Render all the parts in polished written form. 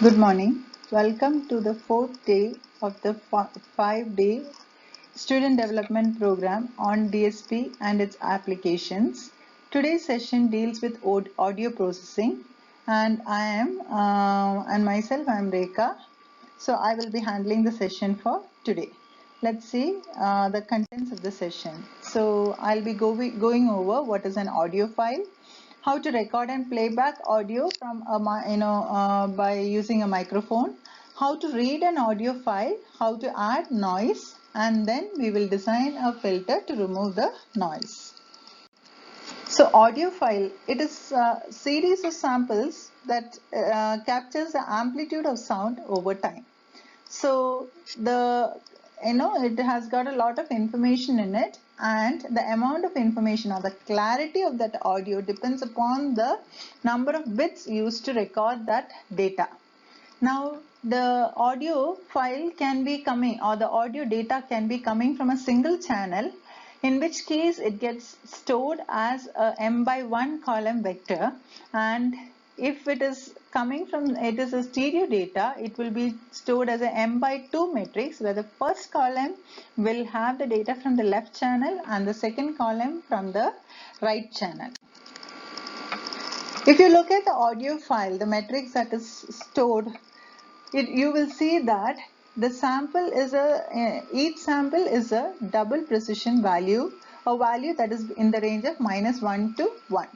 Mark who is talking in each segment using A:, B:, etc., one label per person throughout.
A: Good morning. Welcome to the fourth day of the 5-day student development program on DSP and its applications. Today's session deals with audio processing, and I am Rekha. So I will be handling the session for today. Let's see the contents of the session. So I'll be going over what is an audio file, how to record and playback audio from by using a microphone, how to read an audio file, how to add noise, and then we will design a filter to remove the noise. So audio file, it is a series of samples that captures the amplitude of sound over time. So it has got a lot of information in it, and the amount of information or the clarity of that audio depends upon the number of bits used to record that data. Now the audio file can be coming, or the audio data can be coming from a single channel, in which case it gets stored as a m by 1 column vector, and if it is a stereo data, it will be stored as a m by 2 matrix, where the first column will have the data from the left channel and the second column from the right channel. If you look at the audio file, the matrix that is stored, you will see that the each sample is a double precision value, a value that is in the range of -1 to 1.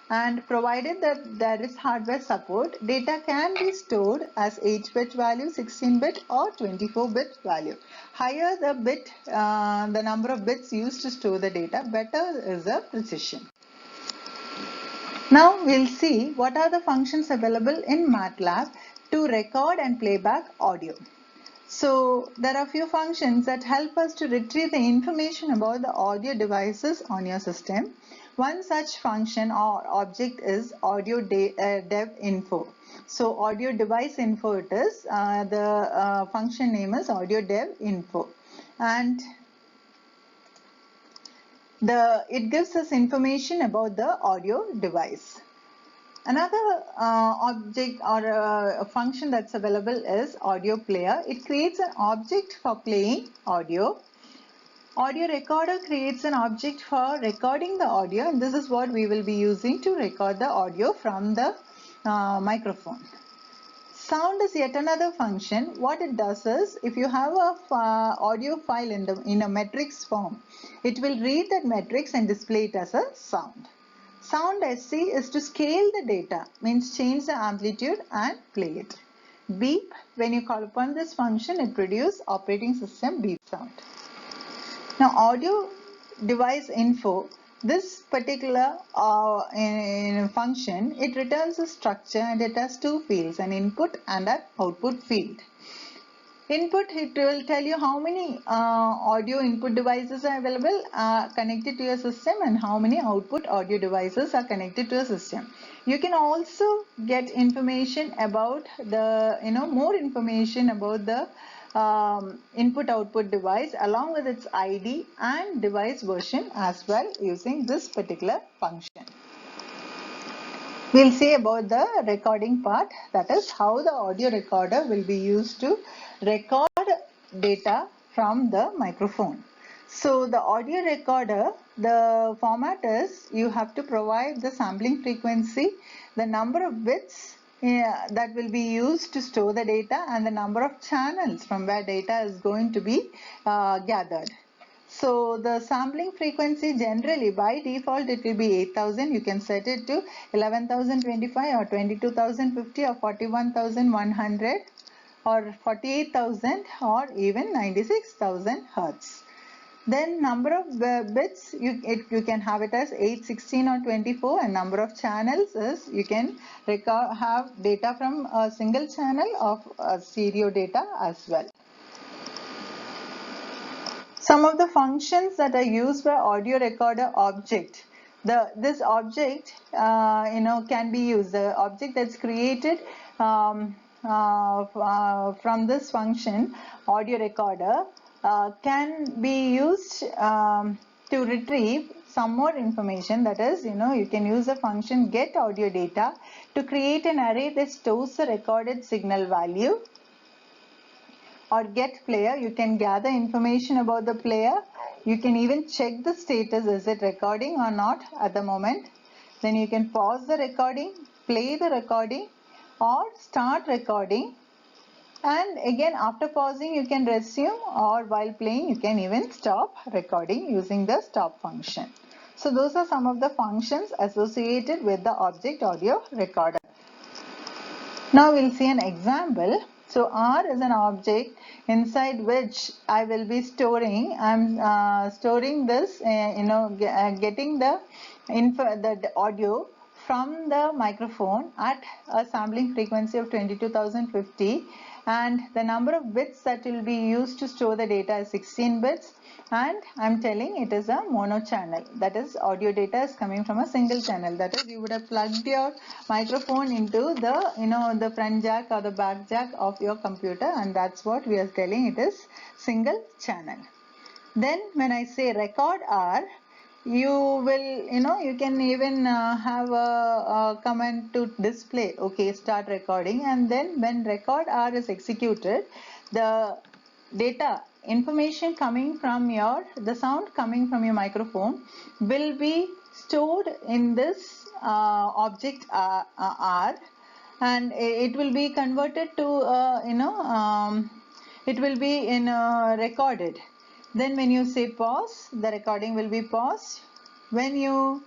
A: And provided that there is hardware support, data can be stored as 8-bit value, 16-bit or 24-bit value. Higher the number of bits used to store the data, better is the precision. Now we'll see what are the functions available in MATLAB to record and playback audio. So there are few functions that help us to retrieve the information about the audio devices on your system. One such function or object is audio dev info. So audio device info it is. The function name is audio dev info, and it gives us information about the audio device. Another object or a function that's available is audio player. It creates an object for playing audio. Audio recorder creates an object for recording the audio, and this is what we will be using to record the audio from the microphone. Sound is yet another function. What it does is, if you have a audio file in a matrix form, it will read that matrix and display it as a sound. Sound SC is to scale the data, means change the amplitude and play it. Beep, when you call upon this function, it produces operating system beep sound. Now audio device info, this particular function, it returns a structure and it has two fields, an input and an output field. Input, it will tell you how many audio input devices are available connected to your system, and how many output audio devices are connected to your system. You can also get information about more information about the input output device along with its ID and device version as well, using this particular function. We'll see about the recording part, that is how the audio recorder will be used to record data from the microphone. So the audio recorder, the format is, you have to provide the sampling frequency, the number of bits that will be used to store the data, and the number of channels from where data is going to be gathered. So the sampling frequency, generally by default it will be 8000. You can set it to 11025 or 22050 or 41100 or 48,000 or even 96,000 Hertz. Then number of bits, you can have it as 8, 16 or 24, and number of channels is, you can have data from a single channel of stereo data as well. Some of the functions that are used by audio recorder object. This object can be used. The object that's created from this function, audio recorder, can be used to retrieve some more information, that is, you can use the function get audio data to create an array that stores the recorded signal value. Or get player, you can gather information about the player. You can even check the status, is it recording or not at the moment. Then you can pause the recording, play the recording, or start recording. And again, after pausing, you can resume, or while playing, you can even stop recording using the stop function. So those are some of the functions associated with the object audio recorder. Now we'll see an example. So R is an object inside which I will be storing. I'm storing this, getting the audio from the microphone at a sampling frequency of 22,050, and the number of bits that will be used to store the data is 16 bits, and I'm telling it is a mono channel, that is audio data is coming from a single channel. That is, you would have plugged your microphone into the front jack or the back jack of your computer, and that's what we are telling, it is single channel. Then when I say record R, you will, you can even have a comment to display, okay, start recording, and then when record R is executed, the data information coming from the sound coming from your microphone will be stored in this object R, and it will be converted to it will be recorded. Then when you say pause, the recording will be paused. When you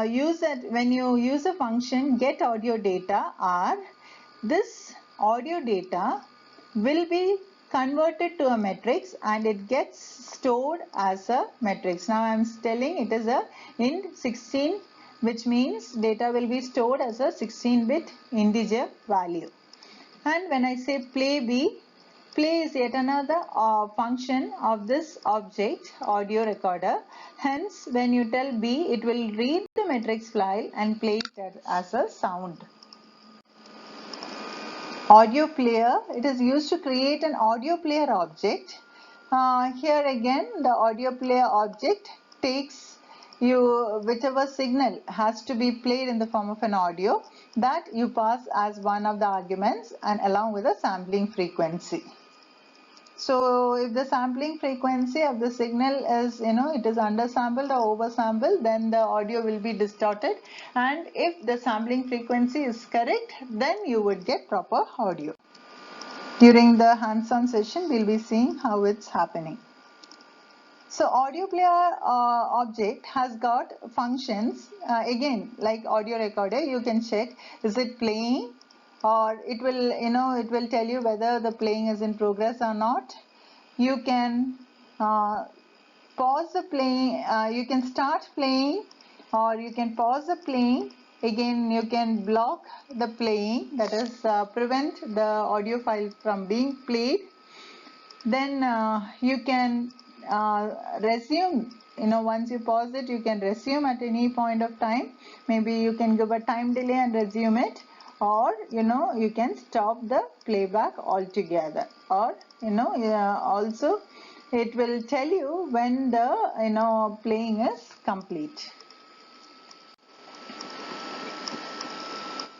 A: use a function get audio data R, this audio data will be converted to a matrix and it gets stored as a matrix. Now I am telling it is a int 16, which means data will be stored as a 16-bit integer value. And when I say play B, play is yet another function of this object audio recorder. Hence, when you tell B, it will read the matrix file and play it as a sound. Audio player, it is used to create an audio player object. Here again, the audio player object takes whichever signal has to be played in the form of an audio, that you pass as one of the arguments and along with a sampling frequency. So if the sampling frequency of the signal is, it is undersampled or oversampled, then the audio will be distorted, and if the sampling frequency is correct, then you would get proper audio. During the hands-on session, we'll be seeing how it's happening. So audio player object has got functions, again like audio recorder, you can check is it playing, or it will tell you whether the playing is in progress or not. You can pause the playing, you can start playing, or you can pause the playing. Again, you can block the playing, that is prevent the audio file from being played. Then you can resume, once you pause it, you can resume at any point of time. Maybe you can give a time delay and resume it, or you can stop the playback altogether, or also it will tell you when the playing is complete.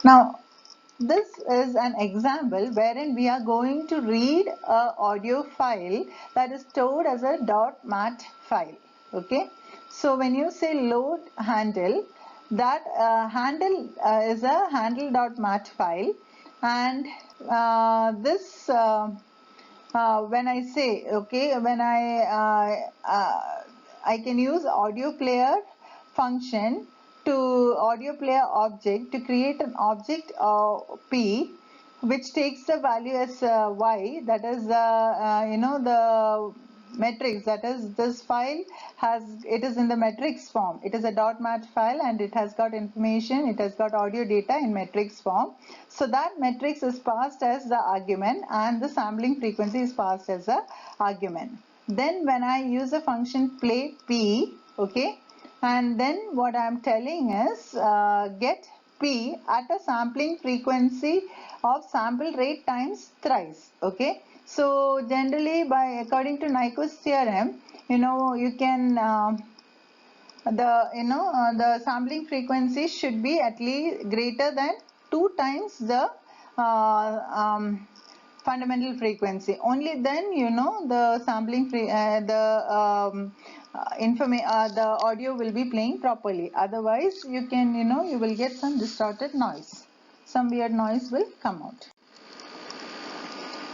A: Now this is an example wherein we are going to read an audio file that is stored as a .mat file. Okay, so when you say load handle, that handle is a handle.mat file, and this when I say, okay, when I can use audio player function to audio player object to create an object P, which takes the value as Y, that is the matrix, that is this file it is in the matrix form. It is a .mat file and it has got information, it has got audio data in matrix form. So that matrix is passed as the argument and the sampling frequency is passed as the argument. Then when I use the function play P, okay, and then what I am telling is get P at a sampling frequency of sample rate times thrice. Okay, so generally according to Nyquist theorem, you can the sampling frequency should be at least greater than 2 times the fundamental frequency. Only then the sampling the audio will be playing properly. Otherwise you will get some distorted noise. Some weird noise will come out.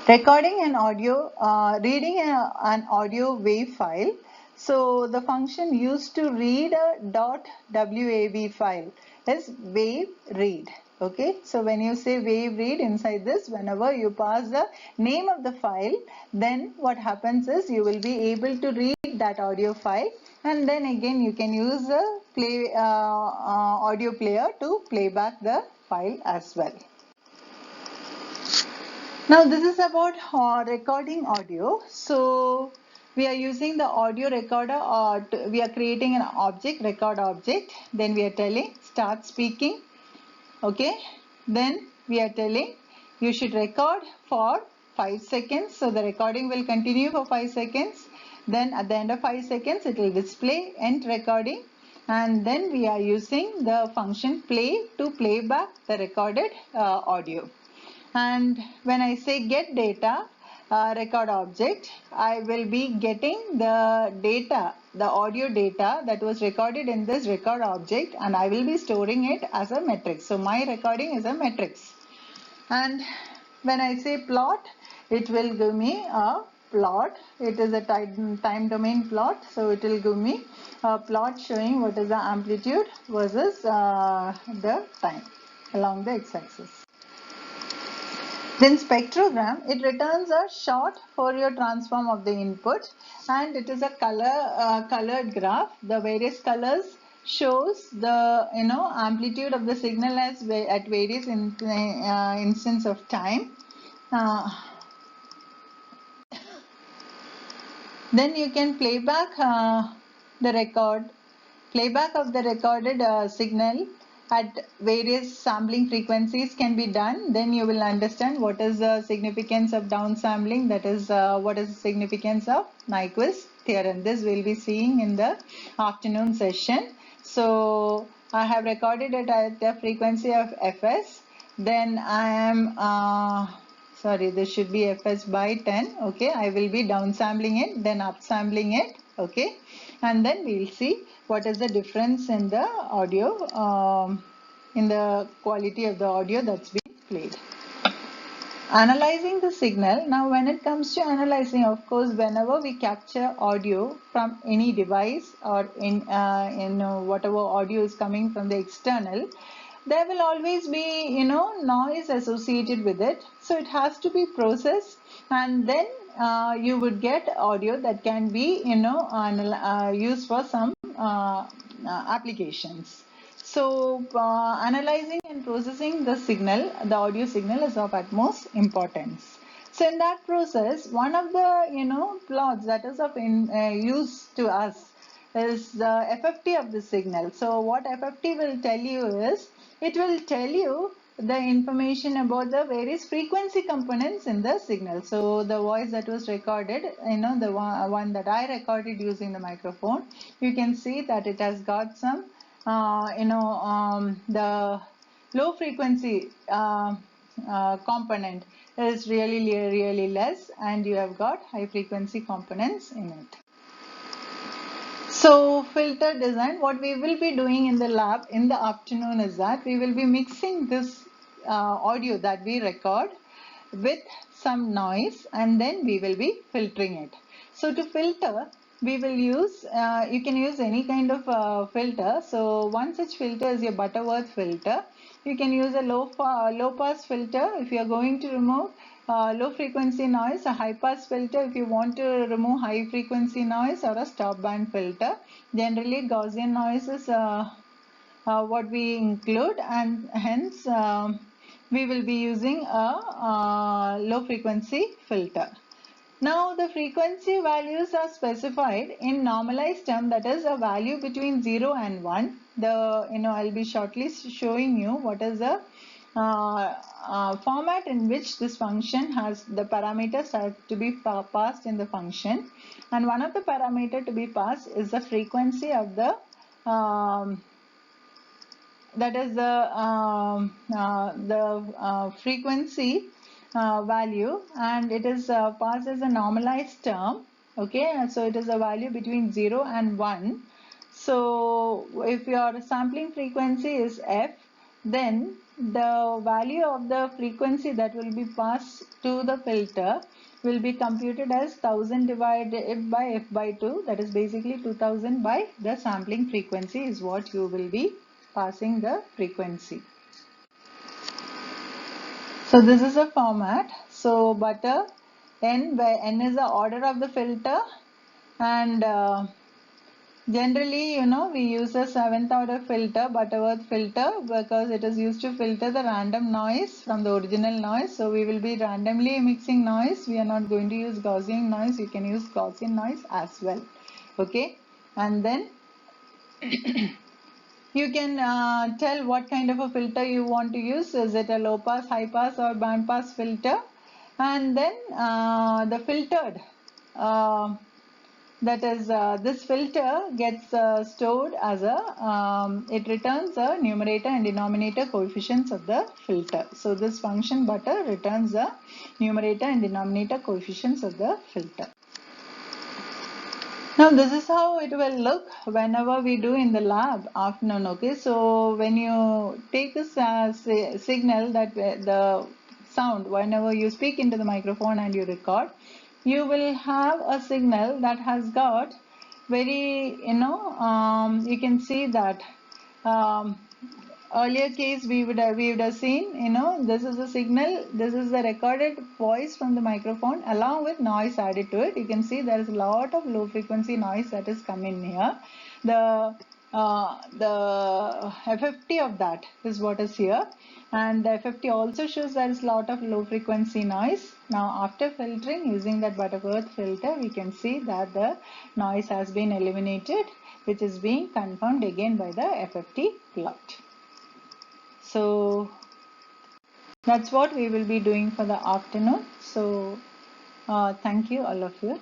A: Recording an audio, reading an audio wave file. So the function used to read a .wav file is wave read. Okay, so when you say wave read, inside this, whenever you pass the name of the file, then what happens is you will be able to read that audio file, and then again you can use the audio player to play back the file as well. Now this is about recording audio. So we are using the audio recorder, or we are creating an object, record object. Then we are telling start speaking. Okay. Then we are telling you should record for 5 seconds. So the recording will continue for 5 seconds. Then at the end of 5 seconds it will display end recording. And then we are using the function play to play back the recorded audio. And when I say get data record object, I will be getting the data, the audio data that was recorded in this record object, and I will be storing it as a matrix. So my recording is a matrix. And when I say plot, it will give me a plot. It is a time domain plot, so it will give me a plot showing what is the amplitude versus the time along the x-axis. Then spectrogram, it returns a short Fourier transform of the input, and it is a colored graph. The various colors shows the amplitude of the signal as at various instance of time. Then you can playback playback of the recorded signal at various sampling frequencies can be done. Then you will understand what is the significance of downsampling, that is what is the significance of Nyquist theorem. This we'll be seeing in the afternoon session. So I have recorded it at the frequency of fs. Then I am sorry, this should be fs by 10. Okay, I will be downsampling it, then upsampling it. Okay, and then we'll see what is the difference in the audio, in the quality of the audio that's being played. Analyzing the signal. Now when it comes to analyzing, of course, whenever we capture audio from any device, or in whatever audio is coming from the external, there will always be noise associated with it. So it has to be processed, and then you would get audio that can be used for some applications. So analyzing and processing the signal, the audio signal, is of utmost importance. So in that process, one of the plots that is of use to us is the FFT of the signal. So what FFT will tell you is, it will tell you the information about the various frequency components in the signal. So the voice that was recorded, the one that I recorded using the microphone, you can see that it has got some the low frequency component is really less, and you have got high frequency components in it. So filter design, what we will be doing in the lab in the afternoon is that we will be mixing this audio that we record with some noise, and then we will be filtering it. So to filter, we will use, you can use any kind of filter. So one such filter is your Butterworth filter. You can use a low pass filter if you are going to remove low frequency noise, a high pass filter if you want to remove high frequency noise, or a stop band filter. Generally Gaussian noise is what we include, and hence we will be using a low frequency filter. Now the frequency values are specified in normalized term, that is a value between 0 and 1. I'll be shortly showing you what is the format in which this function has the parameters have to be passed in the function, and one of the parameter to be passed is the frequency of the that is the frequency value, and it is passed as a normalized term. Okay, so it is a value between 0 and 1. So if your sampling frequency is f, then the value of the frequency that will be passed to the filter will be computed as 1000 divided by f by 2, that is basically 2000 by the sampling frequency is what you will be passing the frequency. So this is a format. So butter n, where n is the order of the filter, and generally, we use the 7th order filter, Butterworth filter, because it is used to filter the random noise from the original noise. So we will be randomly mixing noise. We are not going to use Gaussian noise. You can use Gaussian noise as well. Okay, and then you can tell what kind of a filter you want to use. Is it a low pass, high pass, or band pass filter? And then the filtered, that is this filter gets stored as a, it returns the numerator and denominator coefficients of the filter. So this function butter returns the numerator and denominator coefficients of the filter. Now this is how it will look whenever we do in the lab afternoon. Okay, so when you take a signal, that the sound, whenever you speak into the microphone and you record, you will have a signal that has got very, you can see that earlier case we would have seen, this is the signal, this is the recorded voice from the microphone along with noise added to it. You can see there is a lot of low frequency noise that is coming here. The FFT of that is what is here, and the FFT also shows there is a lot of low frequency noise. Now after filtering using that Butterworth filter, we can see that the noise has been eliminated, which is being confirmed again by the FFT plot. So that's what we will be doing for the afternoon. So thank you all of you.